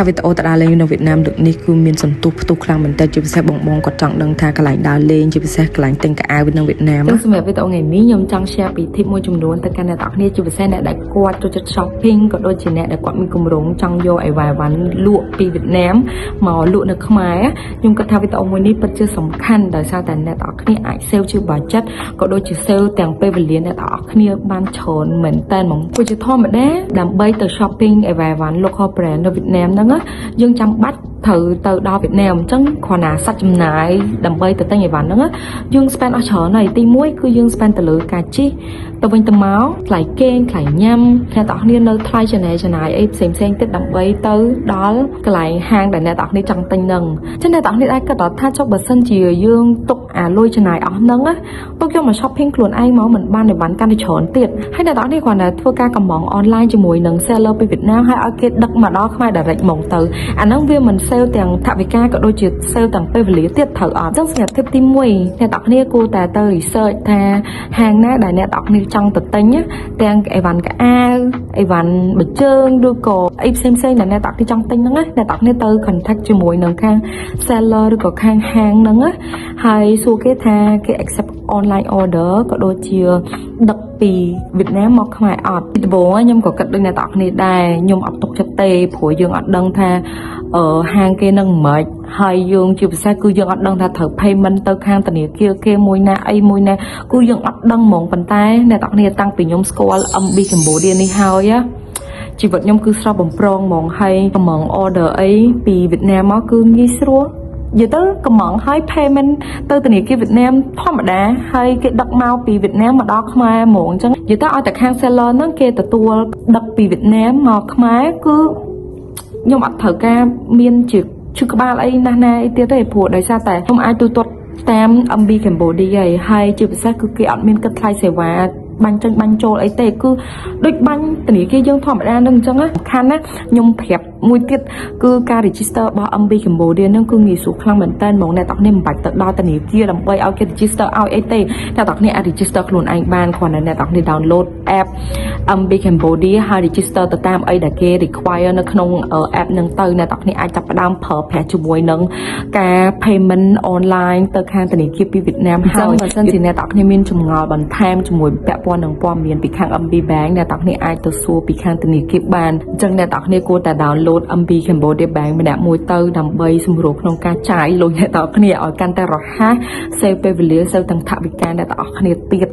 វីដេអូតារាលេងនៅវៀតណាមលើកនេះគឺមានសន្ទុះផ្ទុះខ្លាំងមែនទែនជាពិសេសបងៗគាត់ចង់ដឹងថាកន្លែងដើរលេងជាពិសេសកន្លែងទិញកៅអៅនៅវៀតណាមសម្រាប់វីដេអូថ្ងៃនេះខ្ញុំចង់ share ពី tip មួយចំនួនទៅកាន់អ្នកទាំងអស់គ្នាជាពិសេសអ្នកដែលគាត់ចូលចិត្ត shopping ក៏ដូចជាអ្នកដែលគាត់មានគម្រោងចង់យកអីវ៉ាវ៉ាន់លក់ពីវៀតណាមមកលក់នៅខ្មែរខ្ញុំគិតថាវីដេអូមួយនេះពិតជាសំខាន់ដោយសារតែអ្នកទាំងអស់គ្នាអាច save ជា budget ក៏ដូចជា save ទាំងពេលវេលាអ្នកទាំងអស់គ្នាបានច្រើនមែនតើហ្មងគឺជាធម្មតាដើម្បីទៅ shopping អីវ៉ាវ៉ាន់ local brand នៅវៀតណាមហ្នឹងយើងចាំបាច់ត្រូវទៅដល់វៀតណាមអញ្ចឹងគ្រាន់តែសាច់ចំណាយដើម្បីទៅទិញអីវ៉ាន់ហ្នឹងយើង spend អស់ច្រើនហើយទី1គឺយើង spend ទៅលើការជិះទៅវិញទៅមកថ្លៃគេងថ្លៃញ៉ាំអ្នកទាំងអស់គ្នានៅថ្លៃចំណាយអីផ្សេងទៀតដើម្បីទៅដល់កន្លែងហាងដែលអ្នកទាំងអស់គ្នាចង់ទិញហ្នឹងអញ្ចឹងអ្នកទាំងអស់គ្នាអាចគិតថាចុះបើសិនជាយើងទុកអាលុយចំណាយអស់ហ្នឹងទុកយកមក shopping ខ្លួនឯងមកមិនបានកាន់តែច្រើនទៀតហើយអ្នកទាំងអស់គ្នាគ្រាន់តែធ្វើការកម្មង់ online ជាមួយនឹង seller ពីវៀតណាមហើយឲ្យគេដឹកមកដល់ខ្មែរ direct ហ្មងទៅអាហ្នឹងវាមិន sale ទាំងថវិកាក៏ដូចជា sale ទាំងពេលវេលាទៀតត្រូវអត់អញ្ចឹងសម្រាប់ tip ទី1អ្នកទាំងគ្នាគួរតែទៅ research ថាហាងណាដែលអ្នកទាំងគ្នាចង់ទៅទិញទាំងអីវ៉ាន់កៅអៅអីវ៉ាន់បញ្ជើងឬក៏អីផ្សេងដែលអ្នកទាំងគ្នាចង់ទិញហ្នឹងអ្នកទាំងគ្នាទៅ contact ជាមួយនឹងខាង seller ឬក៏ខាងហាងហ្នឹងហើយសួរគេថាគេ accept online order ក៏ដូចជាដឹកពីវៀតណាមមកខ្មែរអត់ពីដំបូងខ្ញុំក៏គិតដូចអ្នកទាំងគ្នាដែរខ្ញុំអត់ទុកចិត្តទេព្រោះយើងអត់ដឹងថាហាងគេនឹងមិនហើយយើងជាពិសេសគឺយើងអត់ដឹងថាត្រូវ payment ទៅខាងធនាគារគេមួយណាអីមួយណាគឺយើងអត់ដឹងហ្មងប៉ុន្តែអ្នកទាំងគ្នាតាំងពីខ្ញុំស្គាល់ MB Cambodia នេះហើយជីវិតខ្ញុំគឺស្រស់បំប្រងហ្មងហើយកំង order អីពីវៀតណាមមកគឺងាយស្រួលនិយាយទៅកំងឲ្យ payment ទៅធនាគារវៀតណាមធម្មតាហើយគេដឹកមកពីវៀតណាមមកដល់ខ្មែរហ្មងអញ្ចឹងនិយាយទៅឲ្យតែខាង seller ហ្នឹងគេទទួលដឹកពីវៀតណាមមកខ្មែរគឺខ្ញុំអត់ត្រូវការមានជាឈឺក្បាលអីណាស់ណាអីទៀតទេព្រោះដោយសារតែខ្ញុំអាចទូទាត់តាម MB Cambodia ហើយជាពិសេសគឺគេអត់មានគិតថ្លៃសេវាបាញ់ចេញបាញ់ចូលអីទេគឺដូចបាញ់ធនាគារយើងធម្មតានឹងអញ្ចឹងសំខាន់ណាខ្ញុំប្រាប់មួយទៀតគឺការ register របស់ MB Cambodia ហ្នឹងគឺងាយស្រួលខ្លាំងមែនតើហ្មងអ្នកទាំងគ្នាមិនបាច់ទៅដល់ធនាគារដើម្បីឲ្យគេ register ឲ្យអីទេអ្នកទាំងគ្នាអាច register ខ្លួនឯងបានគ្រាន់តែអ្នកទាំងគ្នា download app MB Cambodia ហើយ register ទៅតាមអីដែលគេ require នៅក្នុង app ហ្នឹងទៅអ្នកទាំងគ្នាអាចចាប់ផ្ដើមប្រើប្រាស់ជាមួយនឹងការ payment online ទៅខាងធនាគារពីវៀតណាមហើយបើសិនជាអ្នកទាំងគ្នាមានចម្ងល់បន្ថែមជាមួយពាក់ព័ន្ធនឹងព័ត៌មានពីខាង MB Bank អ្នកទាំងគ្នាអាចទៅសួរពីខាងធនាគារបានអញ្ចឹងអ្នកទាំងគ្នាគួរតែ download MB Cambodia Bank ម្នាក់មួយទៅដើម្បីសម្រួលក្នុងការចាយលុយអ្នកទាំងគ្នាឲ្យកាន់តែរហ័ស save ពេលវេលា save ទាំងថវិកាអ្នកទាំងអស់គ្នាទៀត